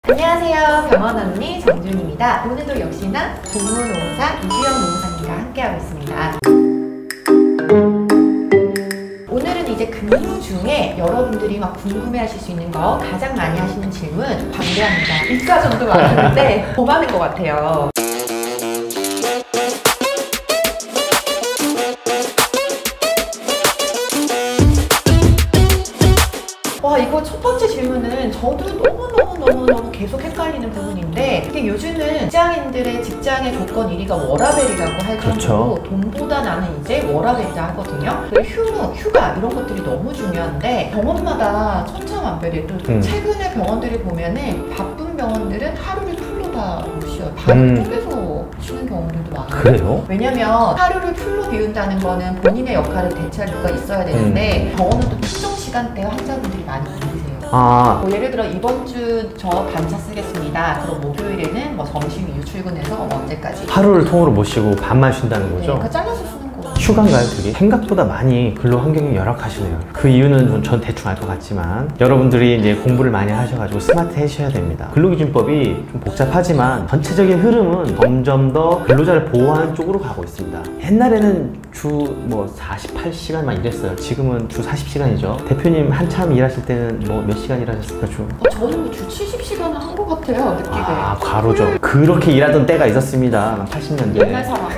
안녕하세요. 병원 언니 정준입니다. 오늘도 역시나 동무농사 이주영 농사님과 함께하고 있습니다. 오늘은 이제 근무 중에 여러분들이 막 궁금해하실 수 있는 거 가장 많이 하시는 질문 방대합니다. 입가전도 많은데 더 많은 것 같아요. 와, 이거 첫 번째 질문은 저도 너무 계속 헷갈리는 부분인데, 이게 요즘은 직장인들의 직장의 조건 1위가 워라밸이라고 할 정도로 돈보다 나는 이제 워라밸이다 하거든요. 그리고 휴가 이런 것들이 너무 중요한데 병원마다 천차만별이에요. 또 최근에 병원들이 보면은 바쁜 병원들은 하루를 풀로 다 못 쉬어요. 밤을 쪼개서 쉬는 경우들도 많아요. 그래요? 왜냐면 하루를 풀로 비운다는 거는 본인의 역할을 대체할 수가 있어야 되는데 병원은 또 특정 시간대에 환자분들이 많이 몰리세요. 뭐 예를 들어 이번 주 저 반차 쓰겠습니다. 그럼 목요일에는 뭐 점심 이후 출근해서 언제까지 하루를 통으로 못 쉬고 밤만 쉰다는 거죠? 네, 그거 잘라서 쓰는 거예요. 휴가인가요, 그게? 생각보다 많이 근로 환경이 열악하시네요. 그 이유는 전 대충 알 것 같지만 여러분들이 이제 공부를 많이 하셔가지고 스마트해셔야 됩니다. 근로기준법이 좀 복잡하지만 전체적인 흐름은 점점 더 근로자를 보호하는 쪽으로 가고 있습니다. 옛날에는 주 뭐 48시간만 일했어요. 지금은 주 40시간이죠. 대표님 한참 일하실 때는 뭐 몇 시간 일하셨을까, 주? 저는 뭐 주 70시간은 한 것 같아요, 느끼게. 과로죠. 그렇게 일하던 때가 있었습니다. 80년대. 옛날 사람.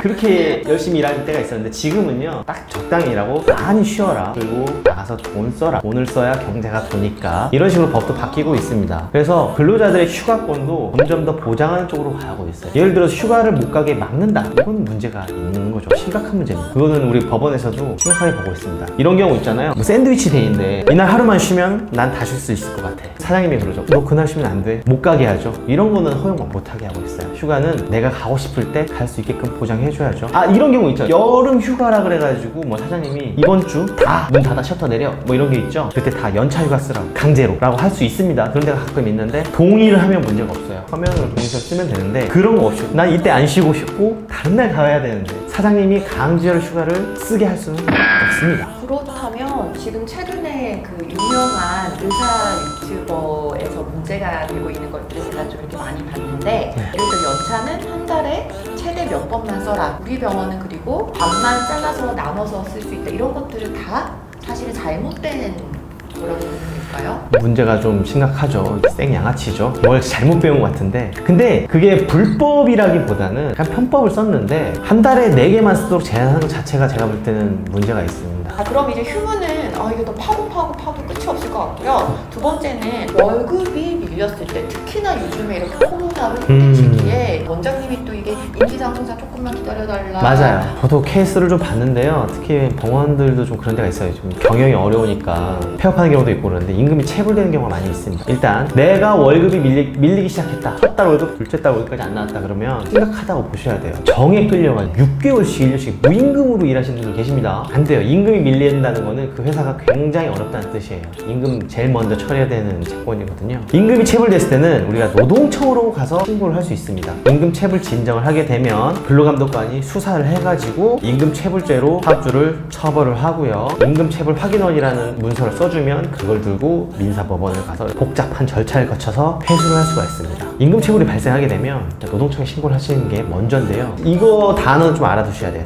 그렇게 열심히 일하는 때가 있었는데 지금은요, 딱 적당히 일하고 많이 쉬어라, 그리고 나가서 돈 써라, 돈을 써야 경제가 도니까, 이런 식으로 법도 바뀌고 있습니다. 그래서 근로자들의 휴가권도 점점 더 보장하는 쪽으로 가고 있어요. 예를 들어서 휴가를 못 가게 막는다, 이건 문제가 있는 거죠. 심각한 문제입니다. 그거는 우리 법원에서도 심각하게 보고 있습니다. 이런 경우 있잖아요. 뭐 샌드위치 데이인데 이날 하루만 쉬면 난 다 쉴 수 있을 것 같아. 사장님이 그러죠. 너 그날 쉬면 안 돼, 못 가게 하죠. 이런 거는 허용 못하게 하고 있어요. 휴가는 내가 가고 싶을 때 갈 수 있게끔 보장해줘야죠. 이런 경우 있죠. 여름 휴가라 그래가지고 뭐 사장님이 이번 주 다 문 닫아 셔터 내려, 뭐 이런 게 있죠. 그때 다 연차 휴가 쓰라고, 강제로 라고 할 수 있습니다. 그런 데가 가끔 있는데 동의를 하면 문제가 없어요. 서면으로 동의서 쓰면 되는데 그런 거 없이 난 이때 안 쉬고 싶고 다른 날 가야 되는데 사장님이 강제로 휴가를 쓰게 할 수는 없습니다. 그렇다면 지금 최근에 그 유명한 의사 유튜버에서 문제가 되고 있는 것들을 제가 좀 이렇게 많이 봤는데, 예를 들어 연차는 한 달에 최대 몇 번만 써라, 우리 병원은 그리고 반만 잘라서 나눠서 쓸 수 있다, 이런 것들은 다 사실은 잘못된 거라고 보는 걸까요? 문제가 좀 심각하죠. 생양아치죠. 뭘 잘못 배운 것 같은데, 근데 그게 불법이라기보다는 그냥 편법을 썼는데 한 달에 4개만 쓰도록 제한하는 것 자체가 제가 볼 때는 문제가 있습니다. 그럼 이제 휴무는 이게 더 파도 끝이 없을 것 같고요. 두 번째는 월급이 밀렸을 때, 특히나 요즘에 이렇게 코로나로 힘든 시기에 원장님이 또 이게 인지상정사 조금만 기다려달라. 맞아요. 저도 케이스를 좀 봤는데요. 특히 병원들도 좀 그런 데가 있어요. 좀 경영이 어려우니까 폐업하는 경우도 있고 그런데 임금이 체불되는 경우가 많이 있습니다. 일단 내가 월급이 밀리기 시작했다, 첫 달 월급, 둘째 달 월급까지 안 나왔다 그러면 심각하다고 보셔야 돼요. 정에 끌려가지고 6개월씩 1년씩 무임금으로 일하시는 분들 계십니다. 안 돼요. 임금이 밀린다는 거는 그 회사가 굉장히 어렵다는 뜻이에요. 임금 제일 먼저 처리해야 되는 채권이거든요. 임금이 체불됐을 때는 우리가 노동청으로 가서 신고를 할 수 있습니다. 임금 체불 진정을 하게 되면 근로감독관이 수사를 해가지고 임금 체불죄로 사업주를 처벌을 하고요. 임금 체불 확인원이라는 문서를 써주면 그걸 들고 민사법원을 가서 복잡한 절차를 거쳐서 회수를 할 수가 있습니다. 임금 체불이 발생하게 되면 노동청에 신고를 하시는 게 먼저인데요. 이거 단어는 좀 알아두셔야 돼요.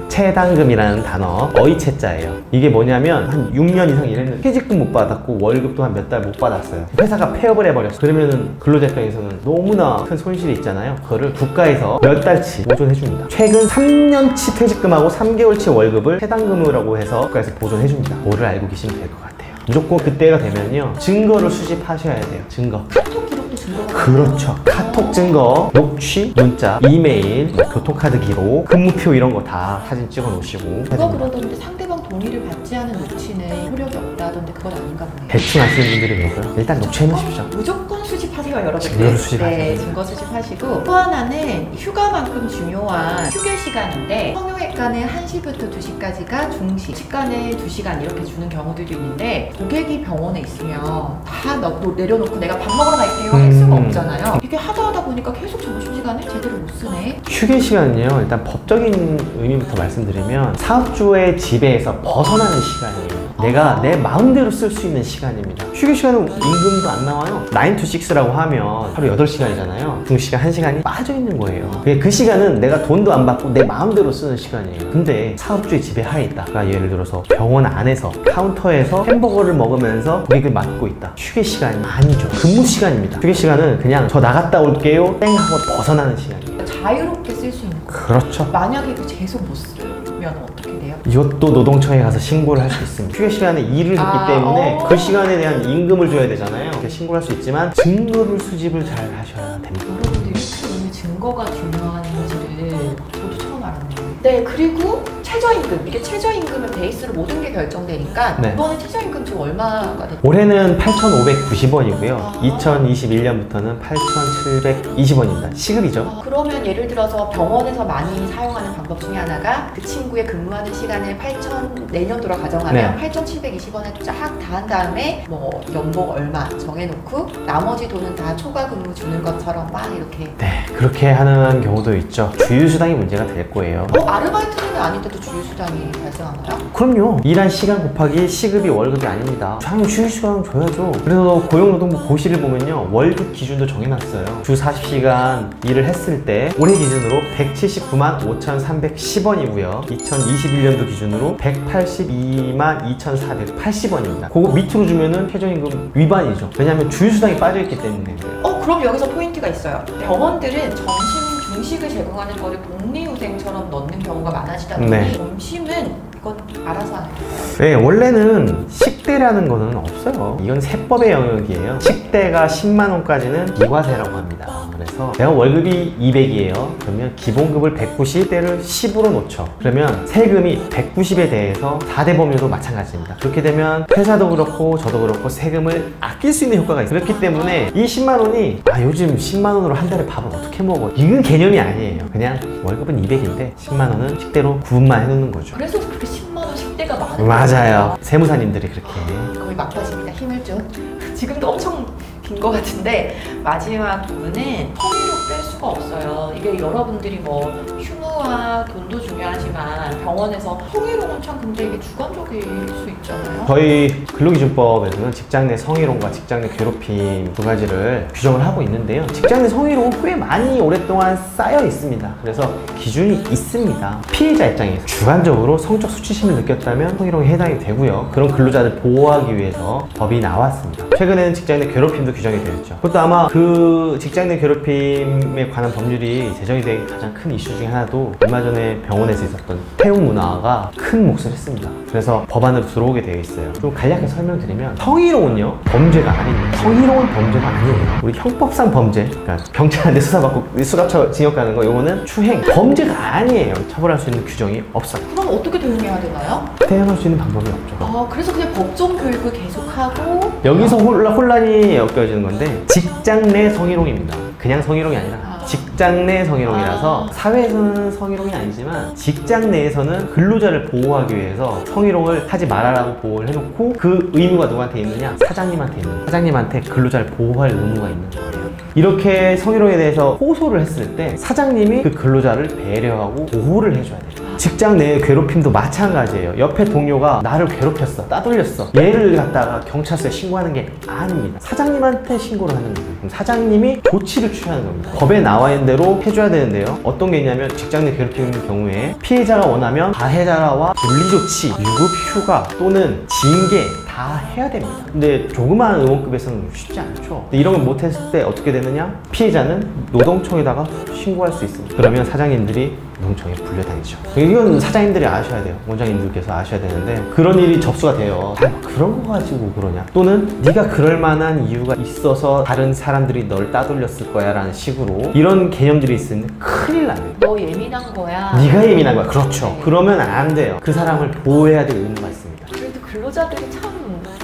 체당금이라는 단어, 어이체자예요. 이게 뭐냐면 한 6년 이상 일했는데 퇴직금 못 받았고 월급도 한 몇 달 못 받았어요. 회사가 폐업을 해버렸어요. 그러면은 근로자 입장에서는 너무나 큰 손실이 있잖아요. 그거를 국가에서 몇 달치 보존해줍니다. 최근 3년치 퇴직금하고 3개월치 월급을 체당금이라고 해서 국가에서 보존해줍니다. 그거를 알고 계시면 될 것 같아요. 무조건 그때가 되면요, 증거를 수집하셔야 돼요. 증거. 카톡 기록도 증거가 그렇죠. 카톡 증거, 녹취, 문자, 이메일, 교통카드 기록, 근무표 이런 거 다 사진 찍어 놓으시고. 누가 그러던데 상대방 동의를 받지 않은 녹취는 효력이 없다던데 그건 아닌가 보네요. 대충 아시는 분들이 그러고요. 일단 녹취해 놓으십시오. 무조건 수집하세요, 여러분들. 증거를 수집하세요. 네, 증거 수집하시고. 또 하나는 휴가만큼 중요한 휴게 시간인데, 성형외과는 1시부터 2시까지가 중시, 치과는 2시간 이렇게 주는 경우들도 있는데, 고객이 병원에 있으면 다 내려놓고 내가 밥 먹으러 갈게요 할 수가 없잖아요. 이게 하다 보니까 계속 점심시간을 제대로 못 쓰네. 휴게 시간은요, 일단 법적인 의미부터 말씀드리면 사업주의 지배에서 벗어나는 시간이에요. 내가 내 마음대로 쓸 수 있는 시간입니다. 휴게 시간은 임금도 안 나와요. 9 to 6라고 하면 하루 8시간이잖아요. 그 시간 1시간이 빠져 있는 거예요. 그 시간은 내가 돈도 안 받고 내 마음대로 쓰는 시간이에요. 근데 사업주의 지배하에 있다. 그러니까 예를 들어서 병원 안에서 카운터에서 햄버거를 먹으면서 고객을 맡고 있다. 휴게 시간이 아니죠. 근무 시간입니다. 휴게 시간은 그냥 저 나갔다 올게요 땡 하고 벗어나는 시간이에요. 자유롭게 쓸 수 있는 거예요. 그렇죠. 만약에 이거 계속 못 쓰면 어떻게 돼요? 이것도 노동청에 가서 신고를 할 수 있습니다. 휴게 시간에 일을 했기 때문에 그 시간에 대한 임금을 줘야 되잖아요. 이렇게 신고를 할 수 있지만 증거를 수집을 잘 하셔야 됩니다. 여러분들이 이렇게 오늘 증거가 중요한지를 저도 처음 알았네요. 네, 그리고 최저임금. 이게 최저임금은 베이스로 모든 게 결정되니까 네. 이번에 최저임금 지금 얼마가 됐죠? 올해는 8,590원이고요. 2021년부터는 8,720원입니다. 시급이죠. 그러면 예를 들어서 병원에서 많이 사용하는 방법 중에 하나가 그 친구의 근무하는 시간을 8,000 내년도로 가정하면 네. 8,720원에 쫙 다 한 다음에 뭐 연봉 얼마 정해놓고 나머지 돈은 다 초과 근무 주는 것처럼 막 이렇게. 네, 그렇게 하는 경우도 있죠. 주휴수당이 문제가 될 거예요. 아르바이트는 아닌데도 주휴수당이 발생하나요? 그럼요. 일한 시간 곱하기 시급이 월급이 아닙니다. 당연히 휴식시간 줘야죠. 그래서 고용노동부 고시를 보면요, 월급 기준도 정해놨어요. 주 40시간 일을 했을 때 올해 기준으로 179만 5,310원이고요 2021년도 기준으로 182만 2,480원입니다 그거 밑으로 주면은 최저임금 위반이죠. 왜냐하면 주휴수당이 빠져있기 때문에요. 그럼 여기서 포인트가 있어요. 병원들은 점심 중식을 제공하는 거를 복리후생처럼 넣는 경우가 많아지다 보니 네. 점심은 이건 알아서 하는 거예요. 네, 원래는 식대라는 거는 없어요. 이건 세법의 영역이에요. 식대가 10만 원까지는 비과세라고 합니다. 그래서 내가 월급이 200이에요. 그러면 기본급을 190, 때를 10으로 놓죠. 그러면 세금이 190에 대해서 4대 법률도 마찬가지입니다. 그렇게 되면 회사도 그렇고 저도 그렇고 세금을 아낄 수 있는 효과가 있어요. 그렇기 때문에 이 10만 원이 요즘 10만 원으로 한 달에 밥을 어떻게 먹어? 이건 개념이 아니에요. 그냥 월급은 200인데 10만 원은 식대로 구분만 해놓는 거죠. 그래서 그렇게 10만 원 식대가 많은 맞아요. 세무사님들이 그렇게 거의 막바지입니다. 힘을 좀. 지금도 엄청 긴 것 같은데 마지막 부분은 성의로 뺄 수가 없어요. 이게 여러분들이 뭐 휴무와 돈도 중요하지만 병원에서 성희롱은 참 근데 이게 주관적일 수 있잖아요. 저희 근로기준법에서는 직장 내 성희롱과 직장 내 괴롭힘 두 가지를 규정을 하고 있는데요. 직장 내 성희롱은 꽤 많이 오랫동안 쌓여 있습니다. 그래서 기준이 있습니다. 피해자 입장에서 주관적으로 성적 수치심을 느꼈다면 성희롱에 해당이 되고요. 그런 근로자를 보호하기 위해서 법이 나왔습니다. 최근에는 직장 내 괴롭힘도 규정이 되어 있죠. 그것도 아마 그 직장 내 괴롭힘에 관한 법률이 제정이 된 가장 큰 이슈 중에 하나도 얼마 전에 병원에서 있었던 태움 문화가 큰 몫을 했습니다. 그래서 법안으로 들어오게 되어 있어요. 좀 간략하게 설명드리면 성희롱은요 범죄가 아닙니다. 성희롱은 범죄가 아니에요. 우리 형법상 범죄, 그러니까 경찰한테 수사받고 수갑처 징역 가는 거, 요거는 추행 범죄가 아니에요. 처벌할 수 있는 규정이 없어요. 그럼 어떻게 대응해야 되나요? 대응할 수 있는 방법이 없죠. 그래서 그냥 법정 교육을 계속하고 여기서 혼란이 엮여지는 건데 직장 내 성희롱입니다. 그냥 성희롱이 아니라 직장 내 성희롱이라서 사회에서는 성희롱이 아니지만 직장 내에서는 근로자를 보호하기 위해서 성희롱을 하지 말아라고 보호를 해놓고 그 의무가 누구한테 있느냐? 사장님한테 있는 거예요. 사장님한테 근로자를 보호할 의무가 있는 거예요. 이렇게 성희롱에 대해서 호소를 했을 때 사장님이 그 근로자를 배려하고 보호를 해줘야 돼요. 직장 내 괴롭힘도 마찬가지예요. 옆에 동료가 나를 괴롭혔어, 따돌렸어, 얘를 갖다가 경찰서에 신고하는 게 아닙니다. 사장님한테 신고를 하는 거예요. 그럼 사장님이 조치를 취하는 겁니다. 법에 나와 있는 대로 해줘야 되는데요. 어떤 게 있냐면 직장 내 괴롭힘의 경우에 피해자가 원하면 가해자와 분리조치, 유급 휴가 또는 징계 다 해야 됩니다. 근데 조그마한 의원급에서는 쉽지 않죠. 근데 이런 걸 못했을 때 어떻게 되느냐? 피해자는 노동청에다가 신고할 수 있습니다. 그러면 사장님들이 노동청에 불려다니죠. 이건 사장님들이 아셔야 돼요. 원장님들께서 아셔야 되는데 그런 일이 접수가 돼요. 그런 거 가지고 그러냐? 또는 네가 그럴 만한 이유가 있어서 다른 사람들이 널 따돌렸을 거야 라는 식으로 이런 개념들이 있으면 큰일 나요. 너 예민한 거야. 네가 예민한 거야. 그렇죠. 네. 그러면 안 돼요. 그 사람을 보호해야 될 의무가 있습니다. 그래도 근로자들이 참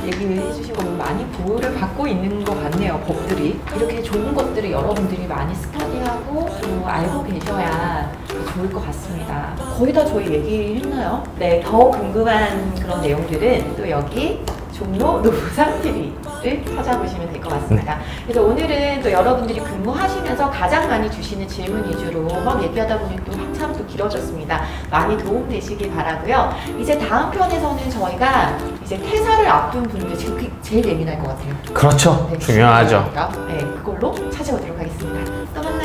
얘기를 해주신 거 보면 많이 보호를 받고 있는 것 같네요. 법들이 이렇게 좋은 것들을 여러분들이 많이 스터디하고 또 알고 계셔야 좋을 것 같습니다. 거의 다 저희 얘기했나요? 네, 더 궁금한 그런 내용들은 또 여기 종로 노상TV를 찾아보시면 될 것 같습니다. 그래서 오늘은 또 여러분들이 근무하시면서 가장 많이 주시는 질문 위주로 막 얘기하다 보니 또 한참 또 길어졌습니다. 많이 도움되시길 바라고요. 이제 다음 편에서는 저희가 이제 퇴사를 앞둔 분들 지금 그게 제일 예민할 것 같아요. 그렇죠. 네, 중요하죠. 네, 그걸로 찾아오도록 하겠습니다. 또 만나요.